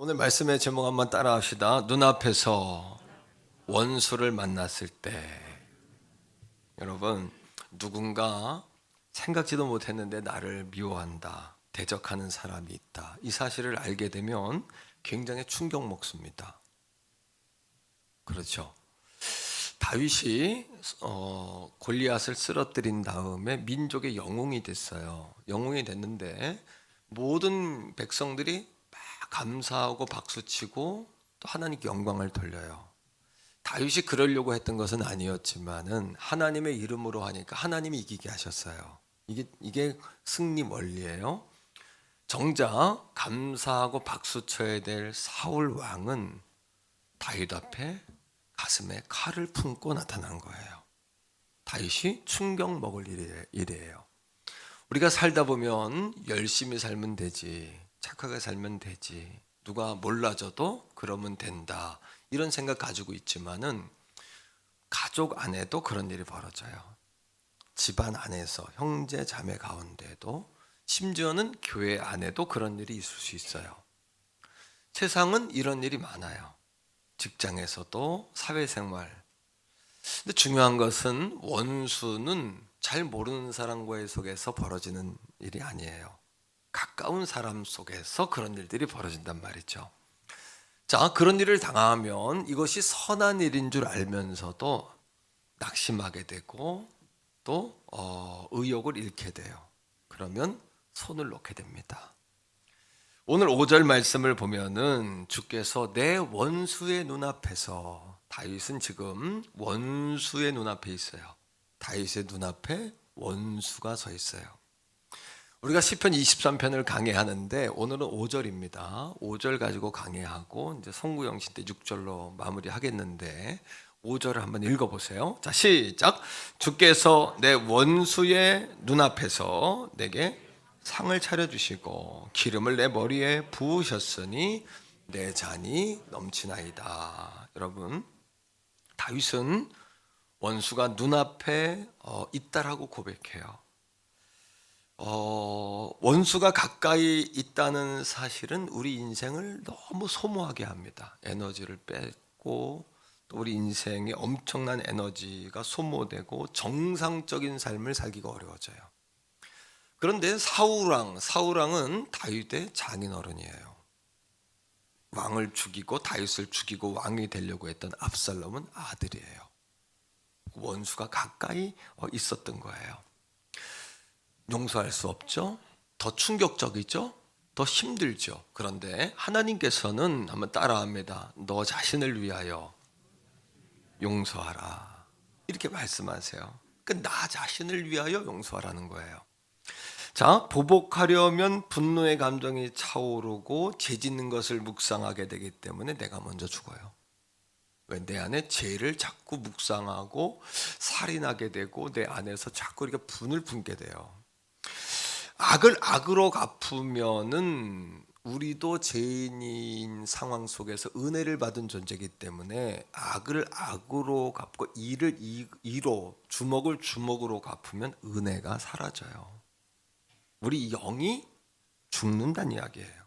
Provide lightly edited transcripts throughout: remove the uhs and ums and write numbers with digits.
오늘 말씀의 제목 한번 따라합시다. 눈앞에서 원수를 만났을 때. 여러분, 누군가 생각지도 못했는데 나를 미워한다, 대적하는 사람이 있다, 이 사실을 알게 되면 굉장히 충격 먹습니다. 그렇죠? 다윗이 골리앗을 쓰러뜨린 다음에 민족의 영웅이 됐어요. 영웅이 됐는데 모든 백성들이 막 감사하고 박수치고 또 하나님께 영광을 돌려요. 다윗이 그러려고 했던 것은 아니었지만은 하나님의 이름으로 하니까 하나님이 이기게 하셨어요. 이게 승리 원리예요. 정작 감사하고 박수쳐야 될 사울 왕은 다윗 앞에 가슴에 칼을 품고 나타난 거예요. 다윗이 충격 먹을 일이에요. 우리가 살다 보면 열심히 살면 되지, 착하게 살면 되지, 누가 몰라줘도 그러면 된다, 이런 생각 가지고 있지만은 가족 안에도 그런 일이 벌어져요. 집안 안에서 형제 자매 가운데도, 심지어는 교회 안에도 그런 일이 있을 수 있어요. 세상은 이런 일이 많아요. 직장에서도, 사회생활. 근데 중요한 것은 원수는 잘 모르는 사람과의 속에서 벌어지는 일이 아니에요. 가까운 사람 속에서 그런 일들이 벌어진단 말이죠. 자, 그런 일을 당하면 이것이 선한 일인 줄 알면서도 낙심하게 되고 또 의욕을 잃게 돼요. 그러면 손을 놓게 됩니다. 오늘 5절 말씀을 보면은 주께서 내 원수의 눈앞에서, 다윗은 지금 원수의 눈앞에 있어요. 다윗의 눈앞에 원수가 서 있어요. 우리가 시편 23편을 강해하는데 오늘은 5절입니다. 5절 가지고 강해하고 이제 송구영신 때 6절로 마무리하겠는데 5절을 한번 읽어보세요. 자, 시작. 주께서 내 원수의 눈앞에서 내게 상을 차려주시고 기름을 내 머리에 부으셨으니 내 잔이 넘치나이다. 여러분, 다윗은 원수가 눈앞에 있다라고 고백해요. 원수가 가까이 있다는 사실은 우리 인생을 너무 소모하게 합니다. 에너지를 뺏고 또 우리 인생에 엄청난 에너지가 소모되고 정상적인 삶을 살기가 어려워져요. 그런데 사울왕은 다윗의 장인어른이에요. 왕을 죽이고 다윗을 죽이고 왕이 되려고 했던 압살롬은 아들이에요. 원수가 가까이 있었던 거예요. 용서할 수 없죠. 더 충격적이죠. 더 힘들죠. 그런데 하나님께서는 한번 따라합니다. 너 자신을 위하여 용서하라, 이렇게 말씀하세요. 그러니까 나 자신을 위하여 용서하라는 거예요. 자, 보복하려면 분노의 감정이 차오르고 죄짓는 것을 묵상하게 되기 때문에 내가 먼저 죽어요. 왜? 내 안에 죄를 자꾸 묵상하고 살인하게 되고 내 안에서 자꾸 이렇게 분을 품게 돼요. 악을 악으로 갚으면은 우리도 죄인인 상황 속에서 은혜를 받은 존재이기 때문에 악을 악으로 갚고 이를 이로, 주먹을 주먹으로 갚으면 은혜가 사라져요. 우리 영이 죽는다는 이야기예요.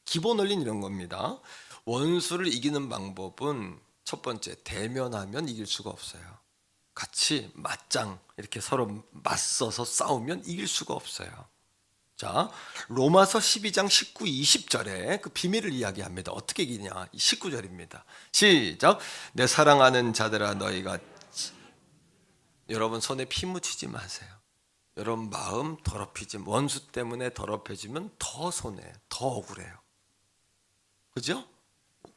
기본 원리는 이런 겁니다. 원수를 이기는 방법은 첫 번째, 대면하면 이길 수가 없어요. 같이 맞짱 이렇게 서로 맞서서 싸우면 이길 수가 없어요. 자, 로마서 12장 19, 20절에 그 비밀을 이야기합니다. 어떻게 이기냐? 19절입니다. 시작. 내 사랑하는 자들아, 너희가, 여러분 손에 피 묻히지 마세요. 여러분 마음 더럽히지, 원수 때문에 더럽혀지면 더 손해요. 더 억울해요. 그죠?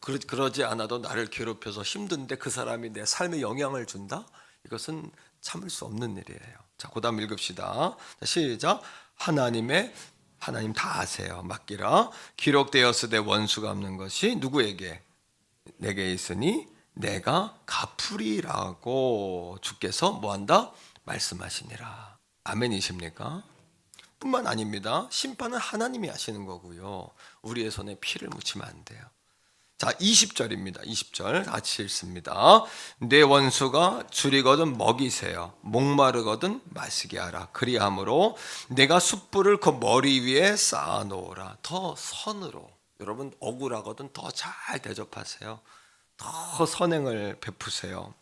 그러지 않아도 나를 괴롭혀서 힘든데 그 사람이 내 삶에 영향을 준다? 이것은 참을 수 없는 일이에요. 자, 그 다음 읽읍시다. 자, 시작. 하나님 다 아세요. 맡기라. 기록되었으되 원수가 없는 것이 누구에게? 내게 있으니 내가 갚으리라고 주께서 뭐한다? 말씀하시니라. 아멘이십니까? 뿐만 아닙니다. 심판은 하나님이 하시는 거고요. 우리의 손에 피를 묻히면 안 돼요. 자, 20절입니다. 20절 같이 읽습니다. 내 원수가 줄이거든 먹이세요. 목마르거든 마시게 하라. 그리함으로 내가 숯불을 그 머리 위에 쌓아놓으라. 더 선으로. 여러분 억울하거든 더 잘 대접하세요. 더 선행을 베푸세요.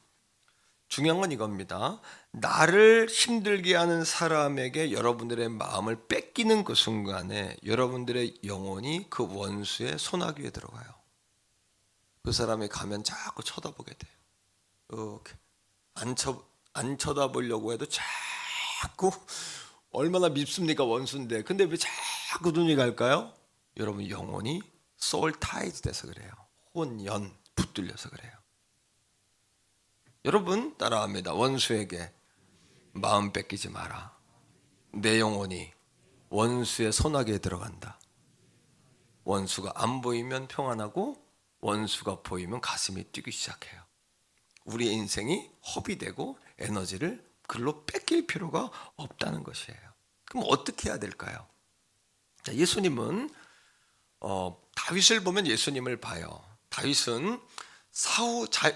중요한 건 이겁니다. 나를 힘들게 하는 사람에게 여러분들의 마음을 뺏기는 그 순간에 여러분들의 영혼이 그 원수의 소나기에 들어가요. 그 사람이 가면 자꾸 쳐다보게 돼요. 이렇게 안 쳐다보려고 해도 자꾸 얼마나 밉습니까 원수인데. 근데 왜 자꾸 눈이 갈까요? 여러분 영혼이 소울 타이즈 돼서 그래요. 혼연 붙들려서 그래요. 여러분 따라합니다. 원수에게 마음 뺏기지 마라. 내 영혼이 원수의 소나기에 들어간다. 원수가 안 보이면 평안하고 원수가 보이면 가슴이 뛰기 시작해요. 우리의 인생이 허비되고 에너지를 글로 뺏길 필요가 없다는 것이에요. 그럼 어떻게 해야 될까요? 자, 예수님은 다윗을 보면 예수님을 봐요. 다윗은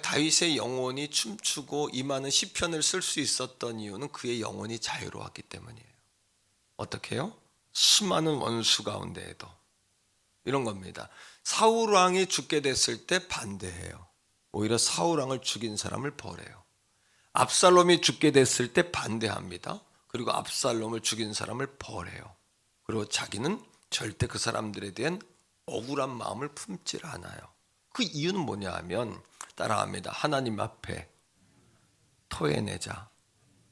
다윗의 영혼이 춤추고 임하는 시편을 쓸 수 있었던 이유는 그의 영혼이 자유로웠기 때문이에요. 어떻게 해요? 수많은 원수 가운데에도 이런 겁니다. 사울 왕이 죽게 됐을 때 반대해요. 오히려 사울 왕을 죽인 사람을 벌해요. 압살롬이 죽게 됐을 때 반대합니다. 그리고 압살롬을 죽인 사람을 벌해요. 그리고 자기는 절대 그 사람들에 대한 억울한 마음을 품질 않아요. 그 이유는 뭐냐 하면 따라합니다. 하나님 앞에 토해내자.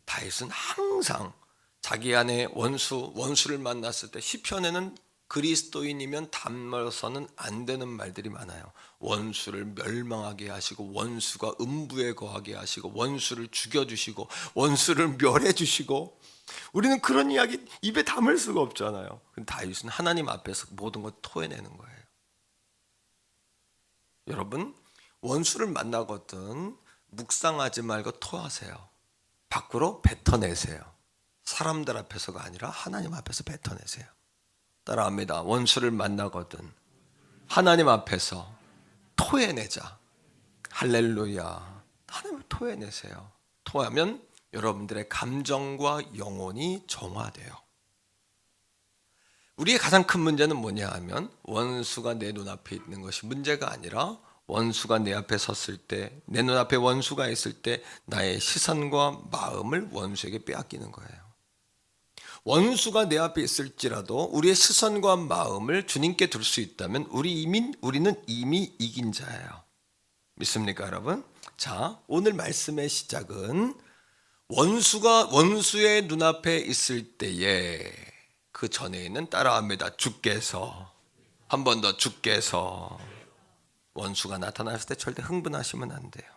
다윗은 항상 자기 안에 원수를 만났을 때 시편에는 그리스도인이면 담아서는 안 되는 말들이 많아요. 원수를 멸망하게 하시고 원수가 음부에 거하게 하시고 원수를 죽여주시고 원수를 멸해주시고 우리는 그런 이야기 입에 담을 수가 없잖아요. 근데 다윗은 하나님 앞에서 모든 걸 토해내는 거예요. 여러분 원수를 만나거든 묵상하지 말고 토하세요. 밖으로 뱉어내세요. 사람들 앞에서가 아니라 하나님 앞에서 뱉어내세요. 따라합니다. 원수를 만나거든 하나님 앞에서 토해내자. 할렐루야. 하나님을 토해내세요. 토하면 여러분들의 감정과 영혼이 정화돼요. 우리의 가장 큰 문제는 뭐냐 하면 원수가 내 눈앞에 있는 것이 문제가 아니라 원수가 내 앞에 섰을 때, 내 눈앞에 원수가 있을 때 나의 시선과 마음을 원수에게 빼앗기는 거예요. 원수가 내 앞에 있을지라도 우리의 시선과 마음을 주님께 둘 수 있다면 우리는 이미 이긴 자예요. 믿습니까, 여러분? 자, 오늘 말씀의 시작은 원수의 눈앞에 있을 때에 그 전에는 따라합니다. 주께서 한 번 더 주께서 원수가 나타났을 때 절대 흥분하시면 안 돼요.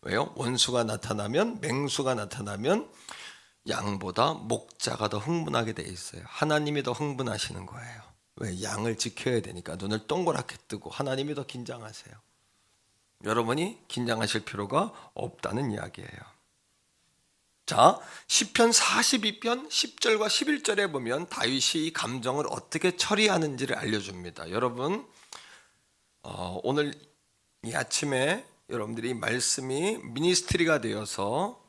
왜요? 원수가 나타나면 맹수가 나타나면 양보다 목자가 더 흥분하게 돼 있어요. 하나님이 더 흥분하시는 거예요. 왜? 양을 지켜야 되니까 눈을 동그랗게 뜨고 하나님이 더 긴장하세요. 여러분이 긴장하실 필요가 없다는 이야기예요. 자, 시편 42편 10절과 11절에 보면 다윗이 이 감정을 어떻게 처리하는지를 알려줍니다. 여러분 오늘 이 아침에 여러분들이 말씀이 미니스트리가 되어서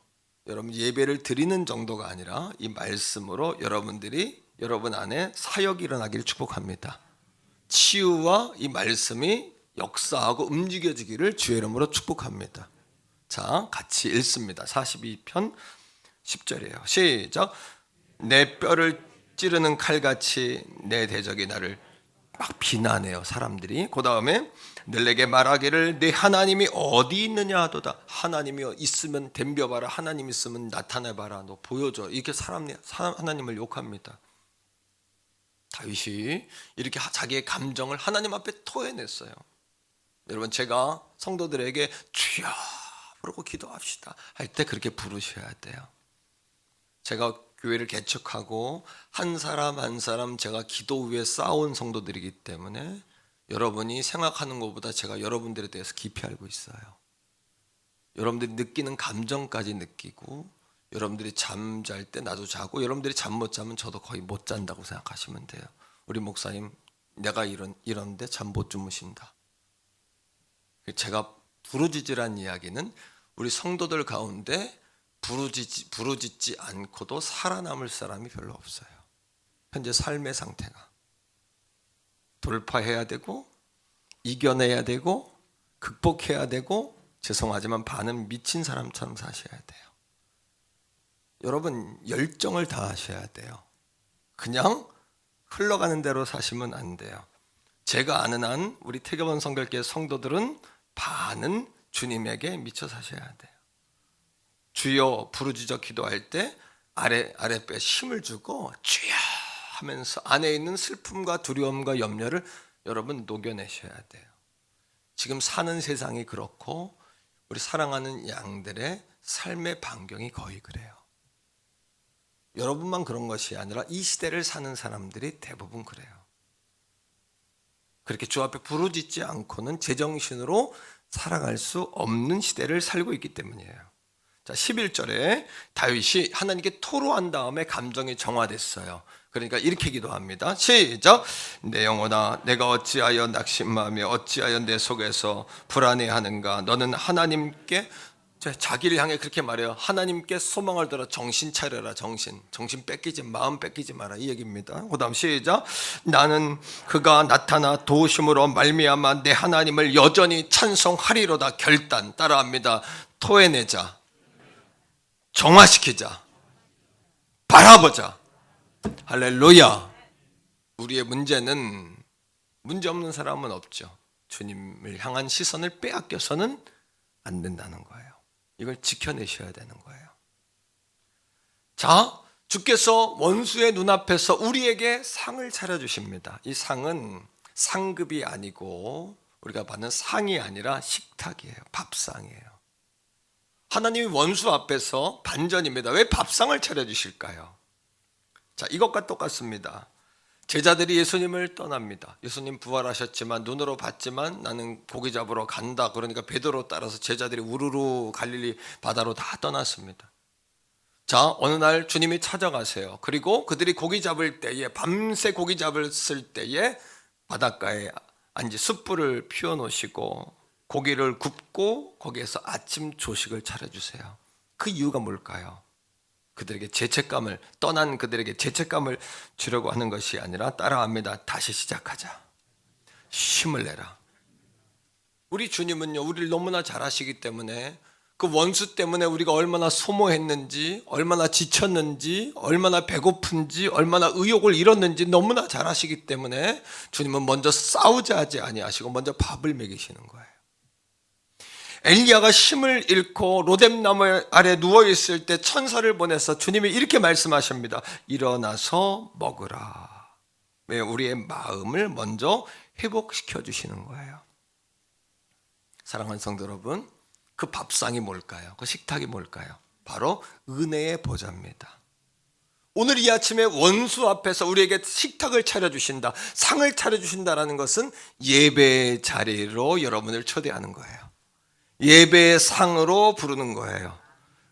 여러분 예배를 드리는 정도가 아니라 이 말씀으로 여러분 안에 사역이 일어나기를 축복합니다. 치유와 이 말씀이 역사하고 움직여지기를 주의 이름으로 축복합니다. 자, 같이 읽습니다. 42편 10절이에요. 시작. 내 뼈를 찌르는 칼같이 내 대적이 나를 막 비난해요. 사람들이. 그 다음에 늘 내게 말하기를 내 하나님이 어디 있느냐 하도다. 하나님이 있으면 덤벼봐라. 하나님 있으면 나타내봐라. 너 보여줘. 이렇게 하나님을 욕합니다. 다윗이 이렇게 자기의 감정을 하나님 앞에 토해냈어요. 여러분 제가 성도들에게 주여 부르고 기도합시다 할 때 그렇게 부르셔야 돼요. 제가 교회를 개척하고 한 사람 한 사람 제가 기도 위에 쌓아온 성도들이기 때문에 여러분이 생각하는 것보다 제가 여러분들에 대해서 깊이 알고 있어요. 여러분들이 느끼는 감정까지 느끼고 여러분들이 잠잘 때 나도 자고 여러분들이 잠 못 자면 저도 거의 못 잔다고 생각하시면 돼요. 우리 목사님 내가 이러는데 잠 못 주무신다. 제가 부르짖으란 이야기는 우리 성도들 가운데 부르짖지 않고도 살아남을 사람이 별로 없어요. 현재 삶의 상태가. 돌파해야 되고 이겨내야 되고 극복해야 되고, 죄송하지만 반은 미친 사람처럼 사셔야 돼요. 여러분 열정을 다하셔야 돼요. 그냥 흘러가는 대로 사시면 안 돼요. 제가 아는 한 우리 태교본 성결교회 성도들은 반은 주님에게 미쳐 사셔야 돼요. 주여 부르짖어 기도할 때 아랫배에 힘을 주고 주여 하면서 안에 있는 슬픔과 두려움과 염려를 여러분 녹여내셔야 돼요. 지금 사는 세상이 그렇고 우리 사랑하는 양들의 삶의 반경이 거의 그래요. 여러분만 그런 것이 아니라 이 시대를 사는 사람들이 대부분 그래요. 그렇게 주 앞에 부르짖지 않고는 제정신으로 살아갈 수 없는 시대를 살고 있기 때문이에요. 자, 11절에 다윗이 하나님께 토로한 다음에 감정이 정화됐어요. 그러니까 이렇게 기도합니다. 시작. 내 영혼아, 내가 어찌하여 낙심하며 어찌하여 내 속에서 불안해하는가. 너는 하나님께, 자기를 향해 그렇게 말해요. 하나님께 소망을 들어 정신 차려라. 정신 뺏기지, 마음 뺏기지 마라, 이 얘기입니다. 그 다음 시작. 나는 그가 나타나 도우심으로 말미암아 내 하나님을 여전히 찬송하리로다. 결단 따라합니다. 토해내자, 정화시키자, 바라보자. 할렐루야. 우리의 문제는, 문제 없는 사람은 없죠. 주님을 향한 시선을 빼앗겨서는 안 된다는 거예요. 이걸 지켜내셔야 되는 거예요. 자, 주께서 원수의 눈앞에서 우리에게 상을 차려주십니다. 이 상은 상급이 아니고 우리가 받는 상이 아니라 식탁이에요. 밥상이에요. 하나님이 원수 앞에서 반전입니다. 왜 밥상을 차려주실까요? 자, 이것과 똑같습니다. 제자들이 예수님을 떠납니다. 예수님 부활하셨지만, 눈으로 봤지만 나는 고기 잡으러 간다. 그러니까 베드로 따라서 제자들이 우르르 갈릴리 바다로 다 떠났습니다. 자, 어느 날 주님이 찾아가세요. 그리고 그들이 고기 잡을 때에, 밤새 고기 잡았을 때에 바닷가에 앉아 숯불을 피워놓으시고 고기를 굽고 거기에서 아침 조식을 차려주세요. 그 이유가 뭘까요? 그들에게 죄책감을, 떠난 그들에게 죄책감을 주려고 하는 것이 아니라 따라합니다. 다시 시작하자. 힘을 내라. 우리 주님은요, 우리를 너무나 잘 아시기 때문에 그 원수 때문에 우리가 얼마나 소모했는지, 얼마나 지쳤는지, 얼마나 배고픈지, 얼마나 의욕을 잃었는지 너무나 잘 아시기 때문에 주님은 먼저 싸우자 하지 아니하시고 먼저 밥을 먹이시는 거예요. 엘리야가 힘을 잃고 로뎀나무 아래 누워있을 때 천사를 보내서 주님이 이렇게 말씀하십니다. 일어나서 먹으라. 왜? 우리의 마음을 먼저 회복시켜 주시는 거예요. 사랑하는 성도 여러분, 그 밥상이 뭘까요? 그 식탁이 뭘까요? 바로 은혜의 보좌입니다. 오늘 이 아침에 원수 앞에서 우리에게 식탁을 차려주신다, 상을 차려주신다라는 것은 예배의 자리로 여러분을 초대하는 거예요. 예배의 상으로 부르는 거예요.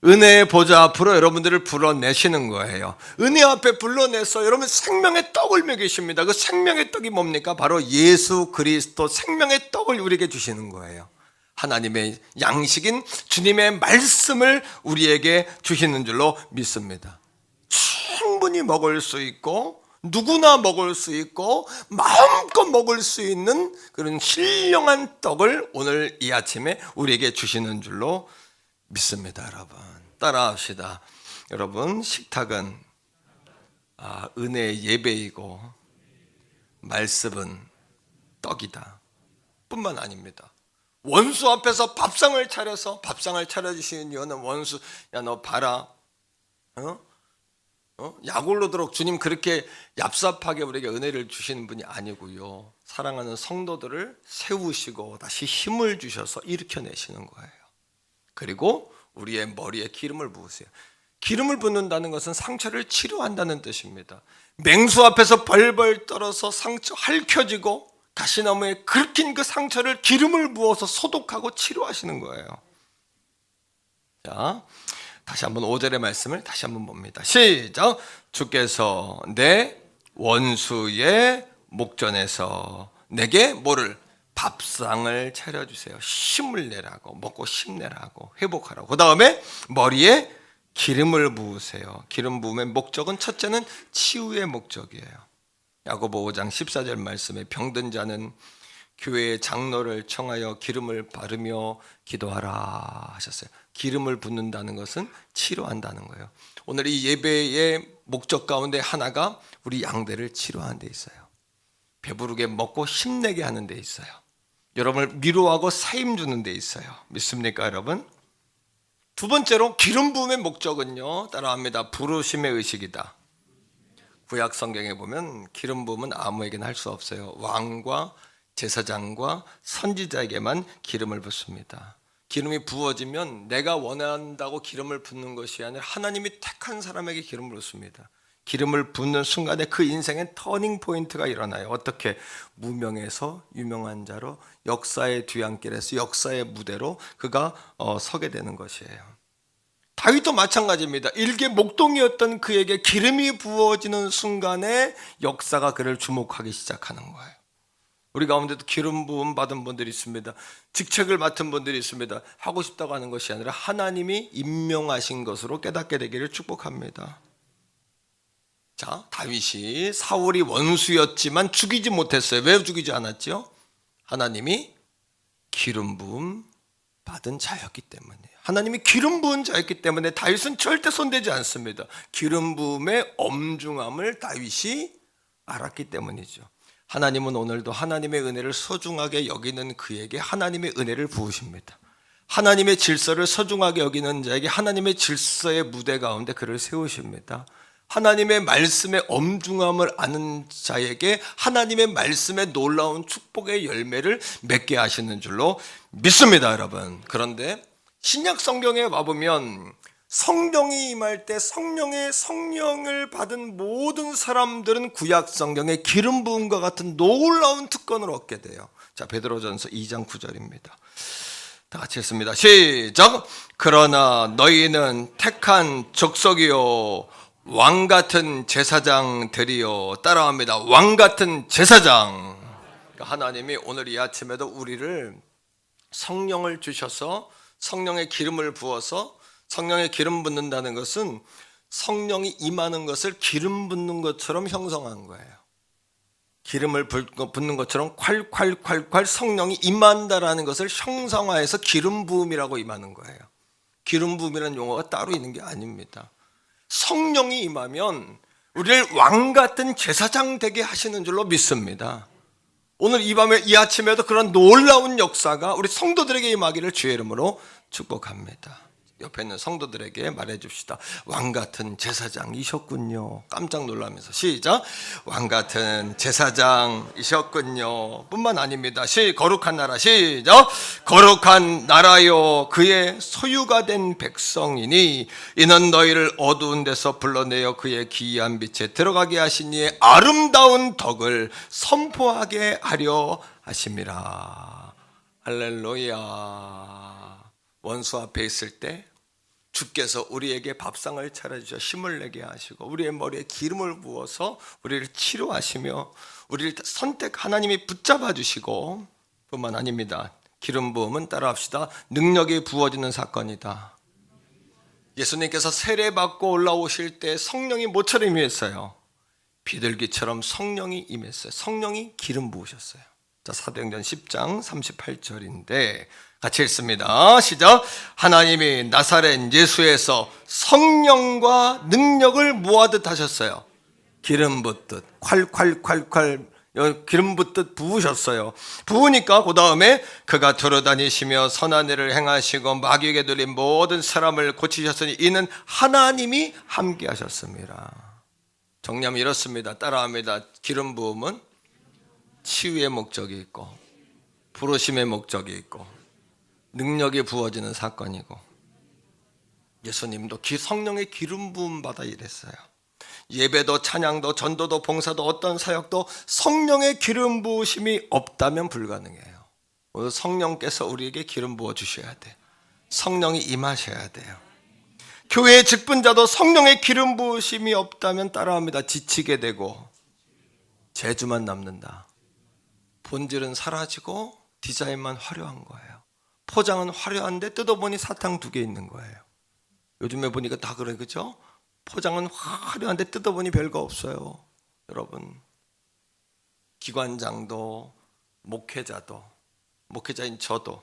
은혜의 보좌 앞으로 여러분들을 불러내시는 거예요. 은혜 앞에 불러내서 여러분 생명의 떡을 먹이십니다. 그 생명의 떡이 뭡니까? 바로 예수 그리스도 생명의 떡을 우리에게 주시는 거예요. 하나님의 양식인 주님의 말씀을 우리에게 주시는 줄로 믿습니다. 충분히 먹을 수 있고 누구나 먹을 수 있고 마음껏 먹을 수 있는 그런 신령한 떡을 오늘 이 아침에 우리에게 주시는 줄로 믿습니다. 여러분 따라합시다. 여러분, 식탁은 은혜의 예배이고 말씀은 떡이다 뿐만 아닙니다. 원수 앞에서 밥상을 차려주시는 이유는 원수, 야 너 봐라, 약올르도록 주님 그렇게 얍삽하게 우리에게 은혜를 주시는 분이 아니고요, 사랑하는 성도들을 세우시고 다시 힘을 주셔서 일으켜내시는 거예요. 그리고 우리의 머리에 기름을 부으세요. 기름을 붓는다는 것은 상처를 치료한다는 뜻입니다. 맹수 앞에서 벌벌 떨어서 상처 핥혀지고 가시나무에 긁힌 그 상처를 기름을 부어서 소독하고 치료하시는 거예요. 자, 다시 한번 5절의 말씀을 다시 한번 봅니다. 시작. 주께서 내 원수의 목전에서 내게 뭐를? 밥상을 차려주세요. 힘을 내라고, 먹고 힘내라고, 회복하라고. 그 다음에 머리에 기름을 부으세요. 기름 부음의 목적은 첫째는 치유의 목적이에요. 야고보 5장 14절 말씀에 병든 자는 교회의 장로를 청하여 기름을 바르며 기도하라 하셨어요. 기름을 붓는다는 것은 치료한다는 거예요. 오늘 이 예배의 목적 가운데 하나가 우리 양대를 치료하는 데 있어요. 배부르게 먹고 힘내게 하는 데 있어요. 여러분을 위로하고 사임 주는 데 있어요. 믿습니까, 여러분? 두 번째로 기름 부음의 목적은요, 따라합니다. 부르심의 의식이다. 구약 성경에 보면 기름 부음은 아무에게나 할 수 없어요. 왕과 제사장과 선지자에게만 기름을 붓습니다. 기름이 부어지면 내가 원한다고 기름을 붓는 것이 아니라 하나님이 택한 사람에게 기름을 붓습니다. 기름을 붓는 순간에 그 인생엔 터닝 포인트가 일어나요. 어떻게? 무명에서 유명한 자로 역사의 뒤안길에서 역사의 무대로 그가 서게 되는 것이에요. 다윗도 마찬가지입니다. 일개 목동이었던 그에게 기름이 부어지는 순간에 역사가 그를 주목하기 시작하는 거예요. 우리 가운데도 기름 부음 받은 분들이 있습니다. 직책을 맡은 분들이 있습니다. 하고 싶다고 하는 것이 아니라 하나님이 임명하신 것으로 깨닫게 되기를 축복합니다. 자, 다윗이 사울이 원수였지만 죽이지 못했어요. 왜 죽이지 않았죠? 하나님이 기름 부음 받은 자였기 때문이에요. 하나님이 기름 부은 자였기 때문에 다윗은 절대 손대지 않습니다. 기름 부음의 엄중함을 다윗이 알았기 때문이죠. 하나님은 오늘도 하나님의 은혜를 소중하게 여기는 그에게 하나님의 은혜를 부으십니다. 하나님의 질서를 소중하게 여기는 자에게 하나님의 질서의 무대 가운데 그를 세우십니다. 하나님의 말씀의 엄중함을 아는 자에게 하나님의 말씀의 놀라운 축복의 열매를 맺게 하시는 줄로 믿습니다, 여러분. 그런데 신약 성경에 와보면 성령이 임할 때 성령을 받은 모든 사람들은 구약 성경의 기름 부음과 같은 놀라운 특권을 얻게 돼요. 자, 베드로전서 2장 9절입니다. 다 같이 했습니다. 시작. 그러나 너희는 택한 족속이요 왕 같은 제사장들이요. 따라합니다. 왕 같은 제사장. 하나님이 오늘 이 아침에도 우리를 성령을 주셔서 성령의 기름을 부어서 성령의 기름 붓는다는 것은 성령이 임하는 것을 기름 붓는 것처럼 형성한 거예요. 기름을 붓는 것처럼 콸콸콸콸 성령이 임한다라는 것을 형성화해서 기름 부음이라고 임하는 거예요. 기름 부음이라는 용어가 따로 있는 게 아닙니다. 성령이 임하면 우리를 왕 같은 제사장 되게 하시는 줄로 믿습니다. 오늘 이 밤에 이 아침에도 그런 놀라운 역사가 우리 성도들에게 임하기를 주의 이름으로 축복합니다. 옆에 있는 성도들에게 말해줍시다. 왕 같은 제사장이셨군요. 깜짝 놀라면서 시작. 왕 같은 제사장이셨군요. 뿐만 아닙니다. 거룩한 나라 시작. 거룩한 나라요 그의 소유가 된 백성이니 이는 너희를 어두운 데서 불러내어 그의 기이한 빛에 들어가게 하신 이의 아름다운 덕을 선포하게 하려 하심이라. 할렐루야. 원수 앞에 있을 때 주께서 우리에게 밥상을 차려주셔 힘을 내게 하시고 우리의 머리에 기름을 부어서 우리를 치료하시며 우리를 하나님이 붙잡아 주시고 뿐만 아닙니다. 기름 부음은 따라합시다. 능력이 부어지는 사건이다. 예수님께서 세례받고 올라오실 때 성령이 뭐처럼 임했어요? 비둘기처럼 성령이 임했어요. 성령이 기름 부으셨어요. 자, 사도행전 10장 38절인데 같이 읽습니다. 시작. 하나님이 나사렛 예수에서 성령과 능력을 모아듯 하셨어요. 기름 붓듯 콸콸콸콸 기름 붓듯 부으셨어요. 부으니까 그 다음에 그가 돌아다니시며 선한 일을 행하시고 마귀에게 들린 모든 사람을 고치셨으니 이는 하나님이 함께 하셨습니다. 정리하면 이렇습니다. 따라합니다. 기름 부음은 치유의 목적이 있고 부르심의 목적이 있고 능력이 부어지는 사건이고 예수님도 성령의 기름 부음 받아 일했어요. 예배도 찬양도 전도도 봉사도 어떤 사역도 성령의 기름 부으심이 없다면 불가능해요. 오늘 성령께서 우리에게 기름 부어 주셔야 돼. 성령이 임하셔야 돼요. 교회의 직분자도 성령의 기름 부으심이 없다면 따라합니다. 지치게 되고 재주만 남는다. 본질은 사라지고 디자인만 화려한 거예요. 포장은 화려한데 뜯어보니 사탕 2개 있는 거예요. 요즘에 보니까 다 그래, 그죠? 포장은 화려한데 뜯어보니 별거 없어요. 여러분, 기관장도 목회자도 목회자인 저도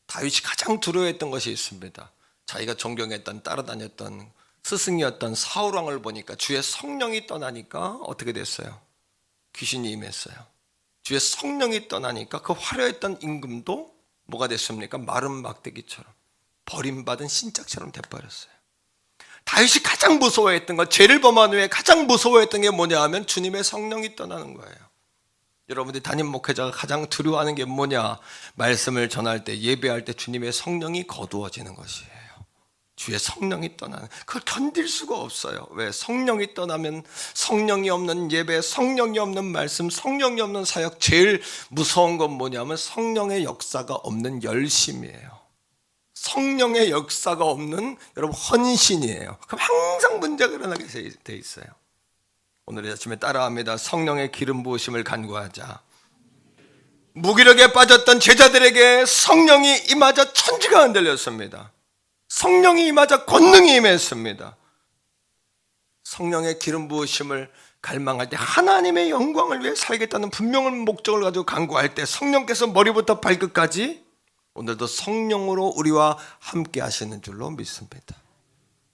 다윗이 가장 두려워했던 것이 있습니다. 자기가 존경했던 따라다녔던 스승이었던 사울 왕을 보니까 주의 성령이 떠나니까 어떻게 됐어요? 귀신이 임했어요. 주의 성령이 떠나니까 그 화려했던 임금도 뭐가 됐습니까? 마른 막대기처럼 버림받은 신짝처럼 돼버렸어요. 다윗이 가장 무서워했던 것, 죄를 범한 후에 가장 무서워했던 게 뭐냐 하면 주님의 성령이 떠나는 거예요. 여러분들이 담임 목회자가 가장 두려워하는 게 뭐냐? 말씀을 전할 때, 예배할 때 주님의 성령이 거두어지는 것이에요. 주의 성령이 떠나는, 그걸 견딜 수가 없어요. 왜? 성령이 떠나면 성령이 없는 예배, 성령이 없는 말씀, 성령이 없는 사역, 제일 무서운 건 뭐냐면 성령의 역사가 없는 열심이에요. 성령의 역사가 없는 여러분 헌신이에요. 그럼 항상 문제가 일어나게 돼 있어요. 오늘 아침에 따라합니다. 성령의 기름 부으심을 간구하자. 무기력에 빠졌던 제자들에게 성령이 임하자 천지가 흔들렸습니다. 성령이 임하자 권능이 임했습니다. 성령의 기름 부으심을 갈망할 때, 하나님의 영광을 위해 살겠다는 분명한 목적을 가지고 간구할 때 성령께서 머리부터 발끝까지 오늘도 성령으로 우리와 함께 하시는 줄로 믿습니다.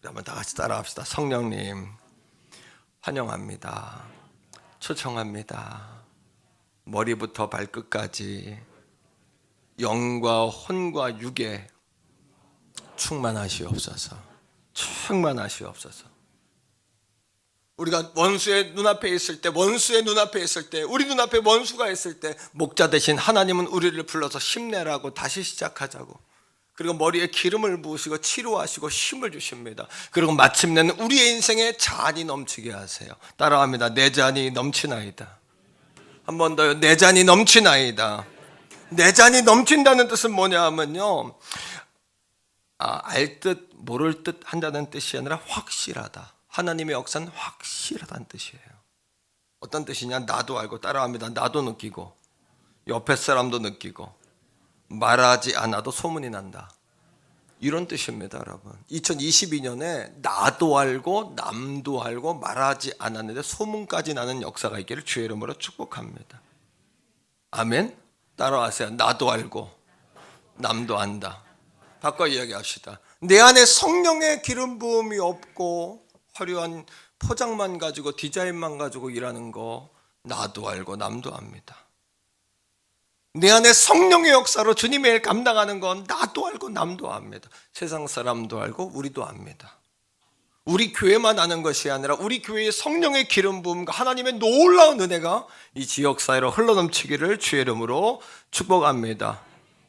한번 다 같이 따라합시다. 성령님 환영합니다. 초청합니다. 머리부터 발끝까지 영과 혼과 육에 충만하시옵소서. 충만하시옵소서. 우리가 원수의 눈앞에 있을 때, 원수의 눈앞에 있을 때, 우리 눈앞에 원수가 있을 때 목자 대신 하나님은 우리를 불러서 힘내라고, 다시 시작하자고, 그리고 머리에 기름을 부으시고 치료하시고 힘을 주십니다. 그리고 마침내는 우리의 인생에 잔이 넘치게 하세요. 따라합니다. 내 잔이 넘치나이다. 한 번 더요. 내 잔이 넘치나이다. 내 잔이 넘친다는 뜻은 뭐냐 하면요, 알 듯 모를 듯 한다는 뜻이 아니라 확실하다. 하나님의 역사는 확실하다는 뜻이에요. 어떤 뜻이냐? 나도 알고, 따라합니다. 나도 느끼고 옆에 사람도 느끼고 말하지 않아도 소문이 난다. 이런 뜻입니다, 여러분. 2022년에 나도 알고 남도 알고 말하지 않았는데 소문까지 나는 역사가 있기를 주의 이름으로 축복합니다. 아멘. 따라하세요. 나도 알고 남도 안다. 바꿔 이야기합시다. 내 안에 성령의 기름 부음이 없고 화려한 포장만 가지고 디자인만 가지고 일하는 거 나도 알고 남도 압니다. 내 안에 성령의 역사로 주님의 일 감당하는 건 나도 알고 남도 압니다. 세상 사람도 알고 우리도 압니다. 우리 교회만 아는 것이 아니라 우리 교회의 성령의 기름 부음과 하나님의 놀라운 은혜가 이 지역 사회로 흘러넘치기를 주의 이름으로 축복합니다.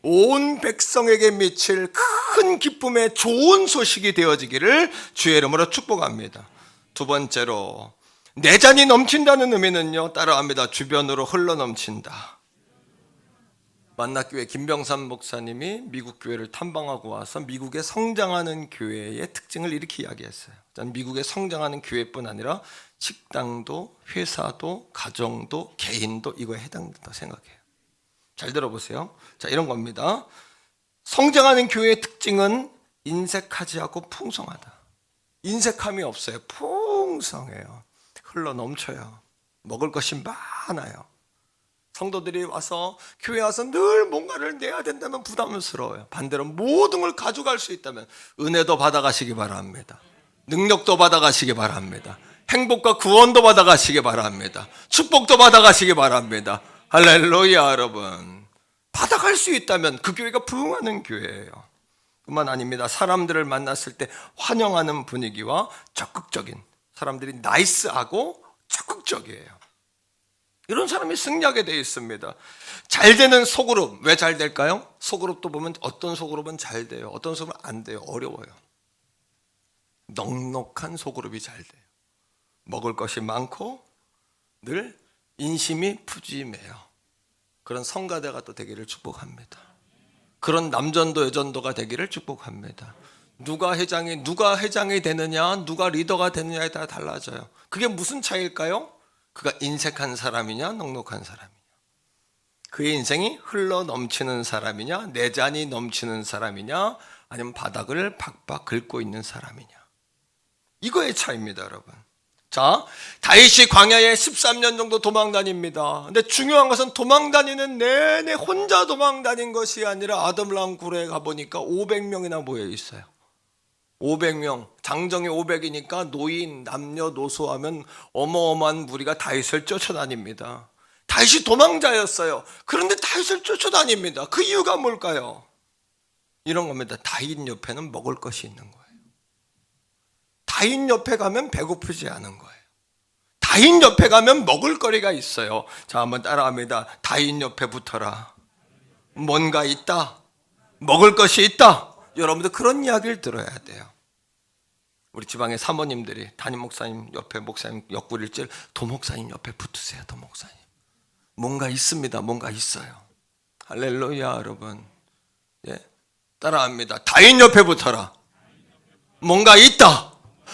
온 백성에게 미칠 큰 기쁨의 좋은 소식이 되어지기를 주의 이름으로 축복합니다. 두 번째로, 내 잔이 넘친다는 의미는요, 따라합니다. 주변으로 흘러넘친다. 만나교회 김병삼 목사님이 미국 교회를 탐방하고 와서 미국의 성장하는 교회의 특징을 이렇게 이야기했어요. 미국의 성장하는 교회뿐 아니라 식당도, 회사도, 가정도, 개인도 이거에 해당된다고 생각해요. 잘 들어보세요. 자, 이런 겁니다. 성장하는 교회의 특징은 인색하지 않고 풍성하다. 인색함이 없어요. 풍성해요. 흘러 넘쳐요. 먹을 것이 많아요. 성도들이 와서 교회 와서 늘 뭔가를 내야 된다면 부담스러워요. 반대로 모든 걸 가져갈 수 있다면 은혜도 받아가시기 바랍니다. 능력도 받아가시기 바랍니다. 행복과 구원도 받아가시기 바랍니다. 축복도 받아가시기 바랍니다. 할렐루야. 여러분, 받아갈 수 있다면 그 교회가 부흥하는 교회예요. 뿐만 아닙니다. 사람들을 만났을 때 환영하는 분위기와 적극적인, 사람들이 나이스하고 적극적이에요. 이런 사람이 승리하게 되어 있습니다. 잘 되는 소그룹, 왜 잘 될까요? 소그룹도 보면 어떤 소그룹은 잘 돼요, 어떤 소그룹은 안 돼요. 어려워요. 넉넉한 소그룹이 잘 돼요. 먹을 것이 많고 늘 인심이 푸짐해요. 그런 성가대가 또 되기를 축복합니다. 그런 남전도 여전도가 되기를 축복합니다. 누가 회장이 되느냐, 누가 리더가 되느냐에 따라 달라져요. 그게 무슨 차이일까요? 그가 인색한 사람이냐, 넉넉한 사람이냐, 그의 인생이 흘러 넘치는 사람이냐, 내 잔이 넘치는 사람이냐, 아니면 바닥을 박박 긁고 있는 사람이냐, 이거의 차이입니다. 여러분, 자, 다윗이 광야에 13년 정도 도망 다닙니다. 근데 중요한 것은 도망 다니는 내내 혼자 도망 다닌 것이 아니라 아둘람 굴에 가보니까 500명이나 모여 있어요. 500명, 장정이 500이니까 노인, 남녀노소 하면 어마어마한 무리가 다윗을 쫓아다닙니다. 다윗이 도망자였어요. 그런데 다윗을 쫓아다닙니다. 그 이유가 뭘까요? 이런 겁니다. 다윗 옆에는 먹을 것이 있는 거예요. 다윗 옆에 가면 배고프지 않은 거예요. 다윗 옆에 가면 먹을 거리가 있어요. 자, 한번 따라합니다. 다윗 옆에 붙어라. 뭔가 있다. 먹을 것이 있다. 여러분들 그런 이야기를 들어야 돼요. 우리 지방의 사모님들이 담임 목사님 옆에 목사님 옆구리를 찔 도목사님 옆에 붙으세요. 도목사님. 뭔가 있습니다. 뭔가 있어요. 할렐루야 여러분. 예. 따라합니다. 다윗 옆에 붙어라. 뭔가 있다.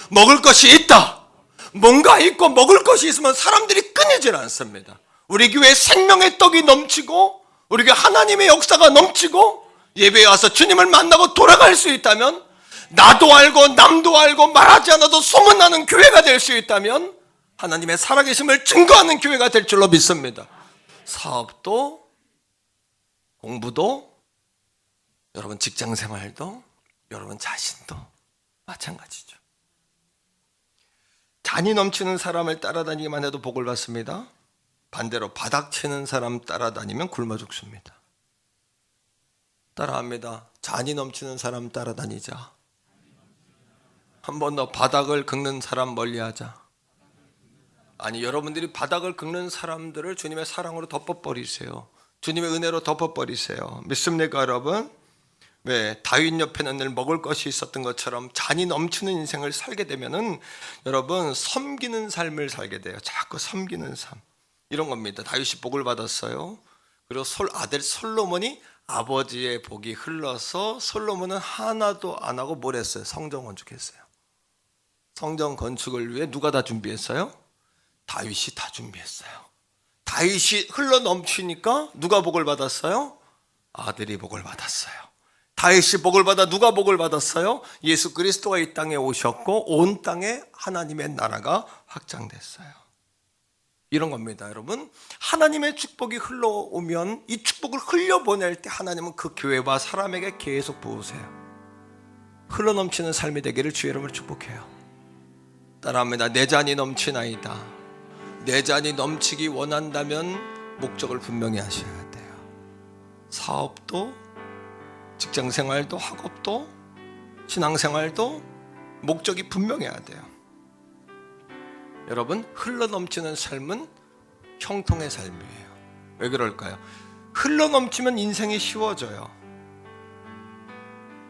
먹을 것이 있다. 뭔가 있고 먹을 것이 있으면 사람들이 끊이질 않습니다. 우리 교회에 생명의 떡이 넘치고 우리 교회 하나님의 역사가 넘치고 예배에 와서 주님을 만나고 돌아갈 수 있다면, 나도 알고 남도 알고 말하지 않아도 소문나는 교회가 될 수 있다면 하나님의 살아계심을 증거하는 교회가 될 줄로 믿습니다. 사업도 공부도 여러분 직장생활도 여러분 자신도 마찬가지죠. 잔이 넘치는 사람을 따라다니기만 해도 복을 받습니다. 반대로 바닥치는 사람 따라다니면 굶어 죽습니다. 따라합니다. 잔이 넘치는 사람 따라다니자. 한 번 더 바닥을 긁는 사람 멀리하자. 아니, 여러분들이 바닥을 긁는 사람들을 주님의 사랑으로 덮어버리세요. 주님의 은혜로 덮어버리세요. 믿습니까 여러분? 왜 다윗 옆에는 늘 먹을 것이 있었던 것처럼 잔이 넘치는 인생을 살게 되면은 여러분 섬기는 삶을 살게 돼요. 자꾸 섬기는 삶. 이런 겁니다. 다윗이 복을 받았어요. 그리고 아들 솔로몬이 아버지의 복이 흘러서 솔로몬은 하나도 안 하고 뭘 했어요? 성전 건축했어요. 성전 건축을 위해 누가 다 준비했어요? 다윗이 다 준비했어요. 다윗이 흘러 넘치니까 누가 복을 받았어요? 아들이 복을 받았어요. 다윗이 복을 받아 누가 복을 받았어요? 예수 그리스도가 이 땅에 오셨고 온 땅에 하나님의 나라가 확장됐어요. 이런 겁니다. 여러분, 하나님의 축복이 흘러오면 이 축복을 흘려보낼 때 하나님은 그 교회와 사람에게 계속 부으세요. 흘러넘치는 삶이 되기를 주의 이름으로 축복해요. 따라합니다. 내 잔이 넘치나이다. 내 잔이 넘치기 원한다면 목적을 분명히 하셔야 돼요. 사업도 직장생활도 학업도 신앙생활도 목적이 분명해야 돼요. 여러분, 흘러넘치는 삶은 형통의 삶이에요. 왜 그럴까요? 흘러넘치면 인생이 쉬워져요.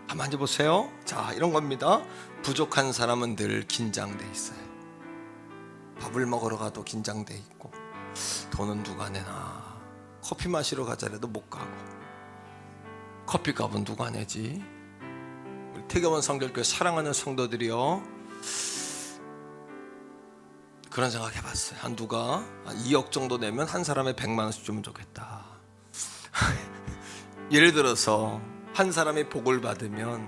가만히 보세요. 자, 이런 겁니다. 부족한 사람은 늘 긴장돼 있어요. 밥을 먹으러 가도 긴장돼 있고, 돈은 누가 내나, 커피 마시러 가자래도 못 가고, 커피값은 누가 내지? 우리 태교원 성결교회 사랑하는 성도들이요, 그런 생각 해봤어요. 한 누가 2억 정도 내면 한 사람에 100만 원씩 주면 좋겠다. 예를 들어서 한 사람이 복을 받으면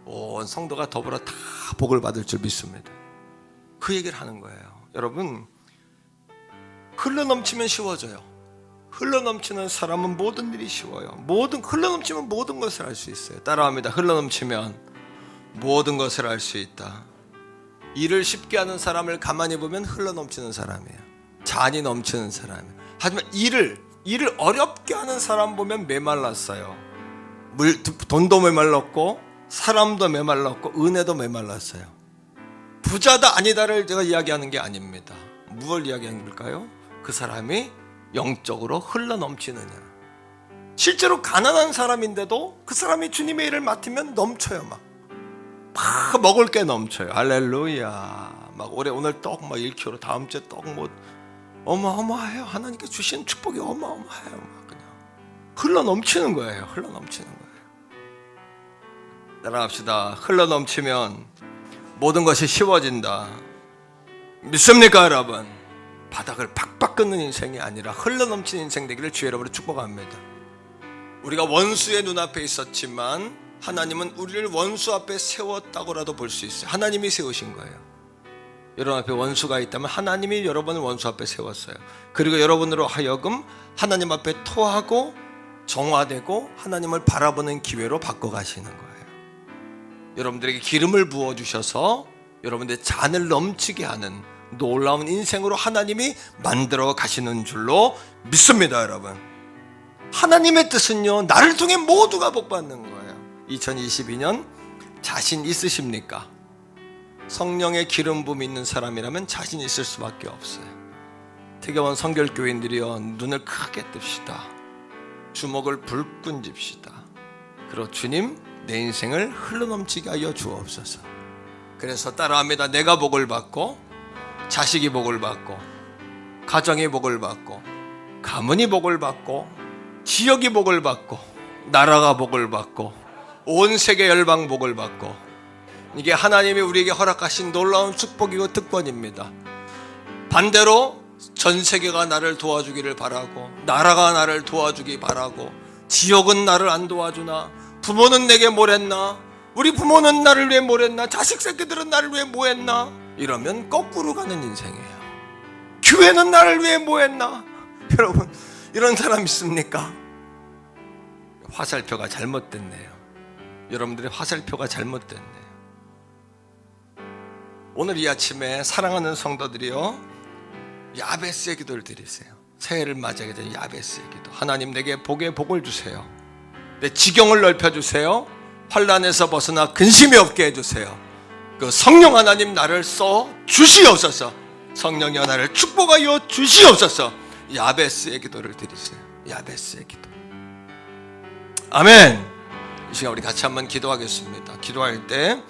온 성도가 더불어 다 복을 받을 줄 믿습니다. 그 얘기를 하는 거예요. 여러분, 흘러넘치면 쉬워져요. 흘러넘치는 사람은 모든 일이 쉬워요. 흘러넘치면 모든 것을 할 수 있어요. 따라합니다. 흘러넘치면 모든 것을 할 수 있다. 일을 쉽게 하는 사람을 가만히 보면 흘러넘치는 사람이에요. 잔이 넘치는 사람이에요. 하지만 일을 어렵게 하는 사람 보면 메말랐어요. 돈도 메말랐고 사람도 메말랐고 은혜도 메말랐어요. 부자다 아니다를 제가 이야기하는 게 아닙니다. 무엇을 이야기하는 걸까요? 그 사람이 영적으로 흘러넘치느냐. 실제로 가난한 사람인데도 그 사람이 주님의 일을 맡으면 넘쳐요. 막 먹을 게 넘쳐요. 할렐루야. 막 오늘 떡 1kg, 다음 주에 떡 어마어마해요. 하나님께 주신 축복이 어마어마해요. 막 그냥 흘러넘치는 거예요. 흘러넘치는 거예요. 따라합시다. 흘러넘치면 모든 것이 쉬워진다. 믿습니까 여러분? 바닥을 팍팍 끊는 인생이 아니라 흘러넘치는 인생 되기를 주의 이름으로 축복합니다. 우리가 원수의 눈앞에 있었지만 하나님은 우리를 원수 앞에 세웠다고라도 볼 수 있어요. 하나님이 세우신 거예요. 여러분 앞에 원수가 있다면 하나님이 여러분을 원수 앞에 세웠어요. 그리고 여러분으로 하여금 하나님 앞에 토하고 정화되고 하나님을 바라보는 기회로 바꿔가시는 거예요. 여러분들에게 기름을 부어주셔서 여러분들의 잔을 넘치게 하는 놀라운 인생으로 하나님이 만들어 가시는 줄로 믿습니다. 여러분, 하나님의 뜻은요, 나를 통해 모두가 복받는 거예요. 2022년 자신 있으십니까? 성령의 기름 부음이 있는 사람이라면 자신 있을 수밖에 없어요. 태교원 성결교인들이여, 눈을 크게 뜹시다. 주먹을 불끈 쥡시다. 그리고 주님, 내 인생을 흘러넘치게 하여 주옵소서. 그래서 따라합니다. 내가 복을 받고, 자식이 복을 받고, 가정이 복을 받고, 가문이 복을 받고, 지역이 복을 받고, 나라가 복을 받고, 온 세계 열방 복을 받고, 이게 하나님이 우리에게 허락하신 놀라운 축복이고 특권입니다. 반대로 전 세계가 나를 도와주기를 바라고, 나라가 나를 도와주기 바라고, 지역은 나를 안 도와주나, 부모는 내게 뭘 했나, 우리 부모는 나를 위해 뭘 했나, 자식 새끼들은 나를 위해 뭐 했나, 이러면 거꾸로 가는 인생이에요. 교회는 나를 위해 뭐 했나. 여러분, 이런 사람 있습니까? 화살표가 잘못됐네요. 여러분들의 화살표가 잘못됐네요. 오늘 이 아침에 사랑하는 성도들이요, 야베스의 기도를 드리세요. 새해를 맞이하게 된 야베스의 기도. 하나님, 내게 복에 복을 주세요. 내 지경을 넓혀주세요. 환난에서 벗어나 근심이 없게 해주세요. 그 성령 하나님, 나를 써 주시옵소서. 성령이 나를 축복하여 주시옵소서. 야베스의 기도를 드리세요. 야베스의 기도. 아멘. 이 시간 우리 같이 한번 기도하겠습니다. 기도할 때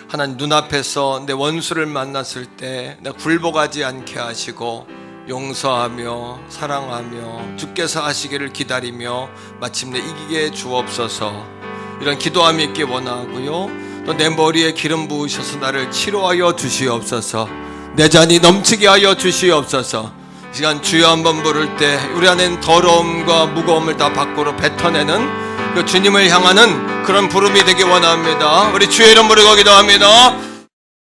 하나님 눈앞에서 내 원수를 만났을 때 내가 굴복하지 않게 하시고 용서하며 사랑하며 주께서 하시기를 기다리며 마침내 이기게 주옵소서. 이런 기도함이 있기 원하고요, 또 내 머리에 기름 부으셔서 나를 치료하여 주시옵소서. 내 잔이 넘치게 하여 주시옵소서. 이 시간 주여 한번 부를 때 우리 안엔 더러움과 무거움을 다 밖으로 뱉어내는 그 주님을 향하는 그런 부름이 되기 원합니다. 우리 주의 이름 부르고 기도합니다.